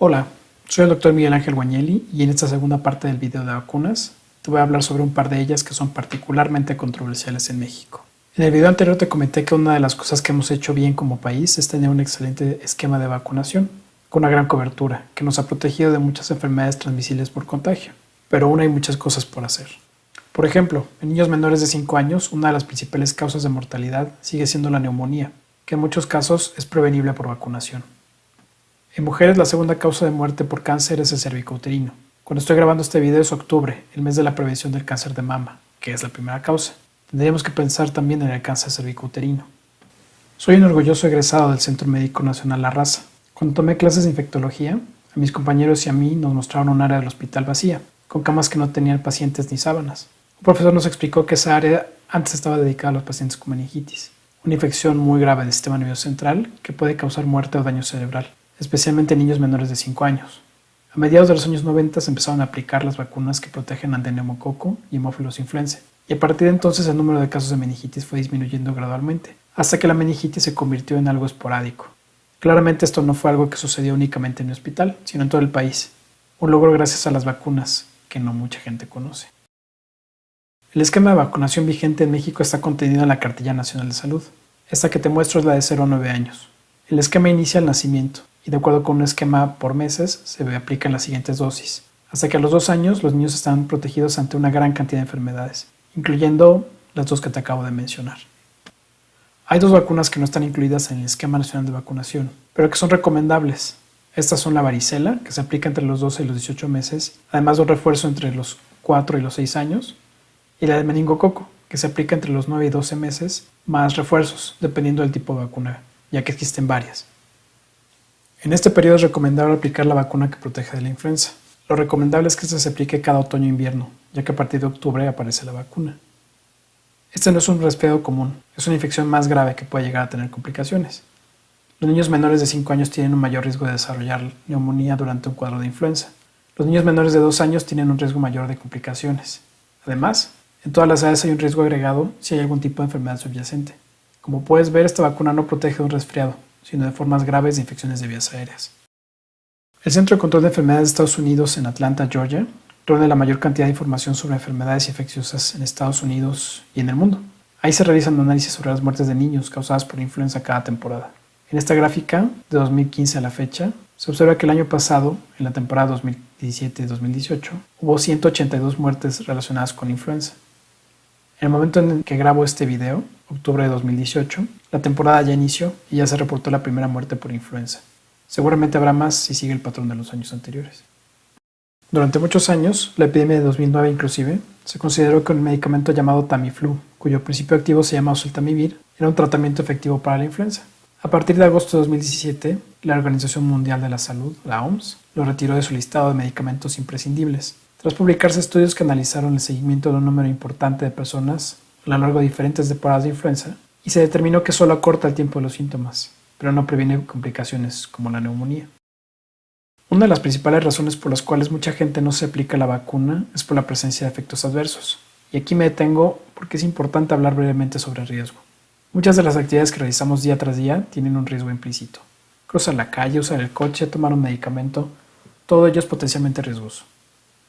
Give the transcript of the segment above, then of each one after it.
Hola, soy el Dr. Miguel Ángel Guagnelli y en esta segunda parte del video de vacunas te voy a hablar sobre un par de ellas que son particularmente controversiales en México. En el video anterior te comenté que una de las cosas que hemos hecho bien como país es tener un excelente esquema de vacunación, con una gran cobertura, que nos ha protegido de muchas enfermedades transmisibles por contagio, pero aún hay muchas cosas por hacer. Por ejemplo, en niños menores de 5 años, una de las principales causas de mortalidad sigue siendo la neumonía, que en muchos casos es prevenible por vacunación. En mujeres, la segunda causa de muerte por cáncer es el cervicouterino. Cuando estoy grabando este video es octubre, el mes de la prevención del cáncer de mama, que es la primera causa. Tendríamos que pensar también en el cáncer cervicouterino. Soy un orgulloso egresado del Centro Médico Nacional La Raza. Cuando tomé clases de infectología, a mis compañeros y a mí nos mostraron un área del hospital vacía, con camas que no tenían pacientes ni sábanas. Un profesor nos explicó que esa área antes estaba dedicada a los pacientes con meningitis, una infección muy grave del sistema nervioso central que puede causar muerte o daño cerebral, especialmente en niños menores de 5 años. A mediados de los años 90 se empezaron a aplicar las vacunas que protegen ante neumococo y hemófilos influenzae, y a partir de entonces el número de casos de meningitis fue disminuyendo gradualmente, hasta que la meningitis se convirtió en algo esporádico. Claramente esto no fue algo que sucedió únicamente en mi hospital, sino en todo el país, un logro gracias a las vacunas que no mucha gente conoce. El esquema de vacunación vigente en México está contenido en la Cartilla Nacional de Salud. Esta que te muestro es la de 0 a 9 años. El esquema inicia al nacimiento, y de acuerdo con un esquema por meses se aplican las siguientes dosis, hasta que a los 2 años los niños están protegidos ante una gran cantidad de enfermedades, incluyendo las dos que te acabo de mencionar. Hay 2 vacunas que no están incluidas en el esquema nacional de vacunación, pero que son recomendables. Estas son la varicela, que se aplica entre los 12 y los 18 meses, además de un refuerzo entre los 4 y los 6 años, y la del meningococo, que se aplica entre los 9 y 12 meses, más refuerzos, dependiendo del tipo de vacuna, ya que existen varias. En este periodo es recomendable aplicar la vacuna que protege de la influenza. Lo recomendable es que esta se aplique cada otoño e invierno, ya que a partir de octubre aparece la vacuna. Este no es un resfriado común, es una infección más grave que puede llegar a tener complicaciones. Los niños menores de 5 años tienen un mayor riesgo de desarrollar neumonía durante un cuadro de influenza. Los niños menores de 2 años tienen un riesgo mayor de complicaciones. Además, en todas las edades hay un riesgo agregado si hay algún tipo de enfermedad subyacente. Como puedes ver, esta vacuna no protege de un resfriado, sino de formas graves de infecciones de vías aéreas. El Centro de Control de Enfermedades de Estados Unidos en Atlanta, Georgia, reúne la mayor cantidad de información sobre enfermedades infecciosas en Estados Unidos y en el mundo. Ahí se realizan análisis sobre las muertes de niños causadas por influenza cada temporada. En esta gráfica, de 2015 a la fecha, se observa que el año pasado, en la temporada 2017-2018, hubo 182 muertes relacionadas con influenza. En el momento en el que grabo este video, octubre de 2018, la temporada ya inició y ya se reportó la primera muerte por influenza. Seguramente habrá más si sigue el patrón de los años anteriores. Durante muchos años, la epidemia de 2009 inclusive, se consideró que un medicamento llamado Tamiflu, cuyo principio activo se llama oseltamivir, era un tratamiento efectivo para la influenza. A partir de agosto de 2017, la Organización Mundial de la Salud, la OMS, lo retiró de su listado de medicamentos imprescindibles, tras publicarse estudios que analizaron el seguimiento de un número importante de personas a lo largo de diferentes temporadas de influenza, y se determinó que solo acorta el tiempo de los síntomas, pero no previene complicaciones como la neumonía. Una de las principales razones por las cuales mucha gente no se aplica la vacuna es por la presencia de efectos adversos, y aquí me detengo porque es importante hablar brevemente sobre el riesgo. Muchas de las actividades que realizamos día tras día tienen un riesgo implícito. Cruzar la calle, usar el coche, tomar un medicamento, todo ello es potencialmente riesgoso.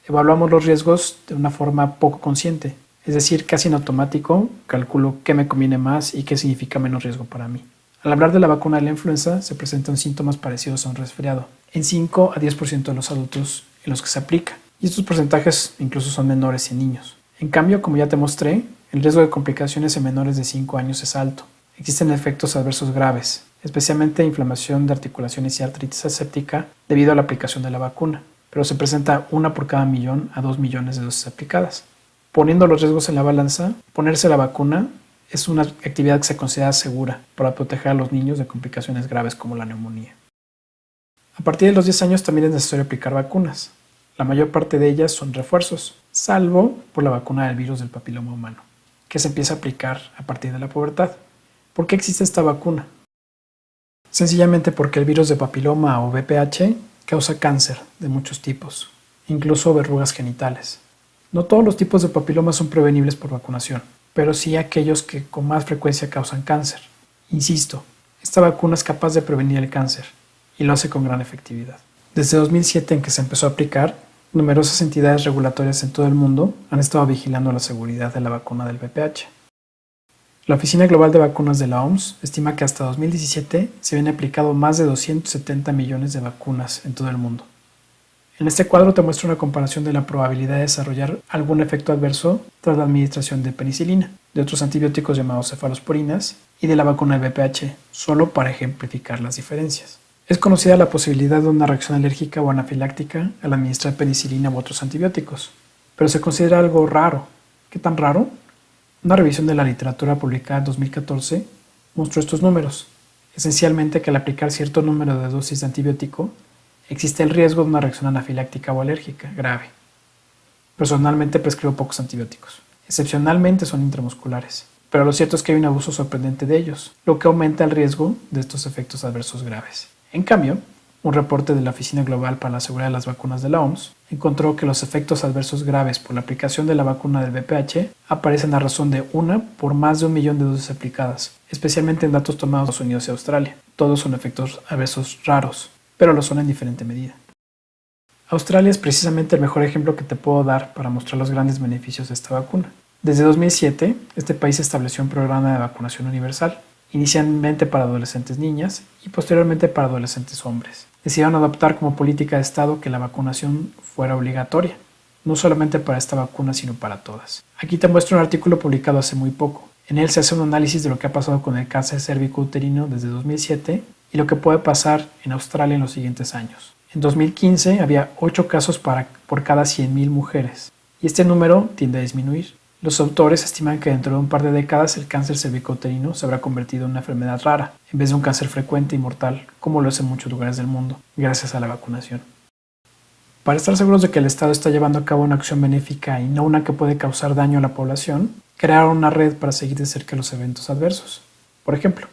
Evaluamos los riesgos de una forma poco consciente, es decir, casi en automático, calculo qué me conviene más y qué significa menos riesgo para mí. Al hablar de la vacuna de la influenza, se presentan síntomas parecidos a un resfriado, en 5 a 10% de los adultos en los que se aplica, y estos porcentajes incluso son menores en niños. En cambio, como ya te mostré, el riesgo de complicaciones en menores de 5 años es alto. Existen efectos adversos graves, especialmente inflamación de articulaciones y artritis aséptica debido a la aplicación de la vacuna, pero se presenta 1 por cada 1.000.000 a 2 millones de dosis aplicadas. Poniendo los riesgos en la balanza, ponerse la vacuna es una actividad que se considera segura para proteger a los niños de complicaciones graves como la neumonía. A partir de los 10 años también es necesario aplicar vacunas. La mayor parte de ellas son refuerzos, salvo por la vacuna del virus del papiloma humano, que se empieza a aplicar a partir de la pubertad. ¿Por qué existe esta vacuna? Sencillamente porque el virus de papiloma o VPH causa cáncer de muchos tipos, incluso verrugas genitales. No todos los tipos de papiloma son prevenibles por vacunación, pero sí aquellos que con más frecuencia causan cáncer. Insisto, esta vacuna es capaz de prevenir el cáncer y lo hace con gran efectividad. Desde 2007, en que se empezó a aplicar, numerosas entidades regulatorias en todo el mundo han estado vigilando la seguridad de la vacuna del VPH. La Oficina Global de Vacunas de la OMS estima que hasta 2017 se habían aplicado más de 270 millones de vacunas en todo el mundo. En este cuadro te muestro una comparación de la probabilidad de desarrollar algún efecto adverso tras la administración de penicilina, de otros antibióticos llamados cefalosporinas y de la vacuna del VPH, solo para ejemplificar las diferencias. Es conocida la posibilidad de una reacción alérgica o anafiláctica al administrar penicilina u otros antibióticos, pero se considera algo raro. ¿Qué tan raro? Una revisión de la literatura publicada en 2014 mostró estos números. Esencialmente que al aplicar cierto número de dosis de antibiótico, existe el riesgo de una reacción anafiláctica o alérgica grave. Personalmente prescribo pocos antibióticos. Excepcionalmente son intramusculares, pero lo cierto es que hay un abuso sorprendente de ellos, lo que aumenta el riesgo de estos efectos adversos graves. En cambio, un reporte de la Oficina Global para la Seguridad de las Vacunas de la OMS encontró que los efectos adversos graves por la aplicación de la vacuna del VPH aparecen a razón de 1 por más de 1 millón de dosis aplicadas, especialmente en datos tomados de Estados Unidos y Australia. Todos son efectos adversos raros, pero lo son en diferente medida. Australia es precisamente el mejor ejemplo que te puedo dar para mostrar los grandes beneficios de esta vacuna. Desde 2007, este país estableció un programa de vacunación universal, inicialmente para adolescentes niñas y posteriormente para adolescentes hombres. Decidieron adoptar como política de Estado que la vacunación fuera obligatoria, no solamente para esta vacuna, sino para todas. Aquí te muestro un artículo publicado hace muy poco. En él se hace un análisis de lo que ha pasado con el cáncer cérvico-uterino desde 2007 y lo que puede pasar en Australia en los siguientes años. En 2015 había 8 casos por cada 100.000 mujeres, y este número tiende a disminuir. Los autores estiman que dentro de un par de décadas el cáncer cervicouterino se habrá convertido en una enfermedad rara, en vez de un cáncer frecuente y mortal, como lo es en muchos lugares del mundo, gracias a la vacunación. Para estar seguros de que el Estado está llevando a cabo una acción benéfica y no una que puede causar daño a la población, crearon una red para seguir de cerca los eventos adversos. Por ejemplo,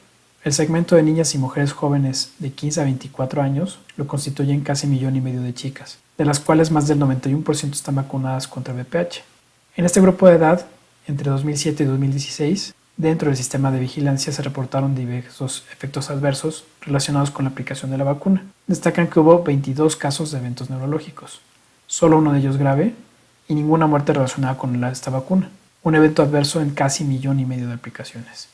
el segmento de niñas y mujeres jóvenes de 15 a 24 años lo constituyen casi 1,5 millones de chicas, de las cuales más del 91% están vacunadas contra VPH. En este grupo de edad, entre 2007 y 2016, dentro del sistema de vigilancia se reportaron diversos efectos adversos relacionados con la aplicación de la vacuna. Destacan que hubo 22 casos de eventos neurológicos, solo uno de ellos grave, y ninguna muerte relacionada con esta vacuna, un evento adverso en casi 1,5 millones de aplicaciones.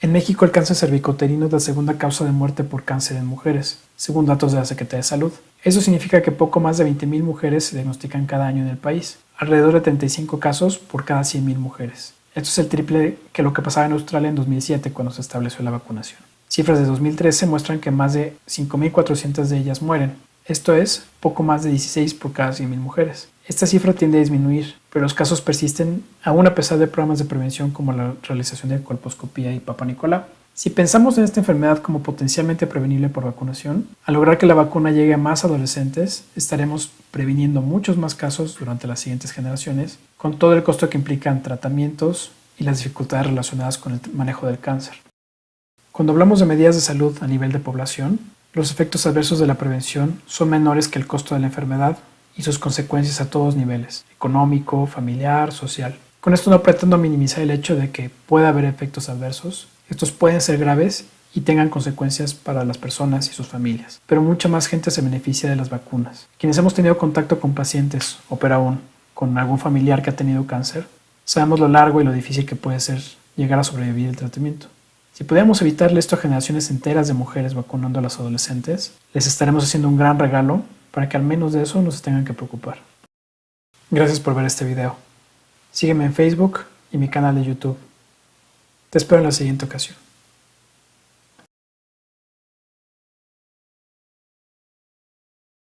En México, el cáncer cervicouterino es la segunda causa de muerte por cáncer en mujeres, según datos de la Secretaría de Salud. Eso significa que poco más de 20,000 mujeres se diagnostican cada año en el país, alrededor de 35 casos por cada 100,000 mujeres. Esto es el triple que lo que pasaba en Australia en 2007 cuando se estableció la vacunación. Cifras de 2013 muestran que más de 5.400 de ellas mueren. Esto es poco más de 16 por cada 100,000 mujeres. Esta cifra tiende a disminuir, pero los casos persisten aún a pesar de programas de prevención como la realización de colposcopía y Papa Nicolau. Si pensamos en esta enfermedad como potencialmente prevenible por vacunación, al lograr que la vacuna llegue a más adolescentes, estaremos previniendo muchos más casos durante las siguientes generaciones, con todo el costo que implican tratamientos y las dificultades relacionadas con el manejo del cáncer. Cuando hablamos de medidas de salud a nivel de población, los efectos adversos de la prevención son menores que el costo de la enfermedad y sus consecuencias a todos niveles, económico, familiar, social. Con esto no pretendo minimizar el hecho de que pueda haber efectos adversos. Estos pueden ser graves y tengan consecuencias para las personas y sus familias, pero mucha más gente se beneficia de las vacunas. Quienes hemos tenido contacto con pacientes, o peor aún, con algún familiar que ha tenido cáncer, sabemos lo largo y lo difícil que puede ser llegar a sobrevivir el tratamiento. Si pudiéramos evitarle esto a generaciones enteras de mujeres vacunando a los adolescentes, les estaremos haciendo un gran regalo para que al menos de eso no se tengan que preocupar. Gracias por ver este video. Sígueme en Facebook y mi canal de YouTube. Te espero en la siguiente ocasión.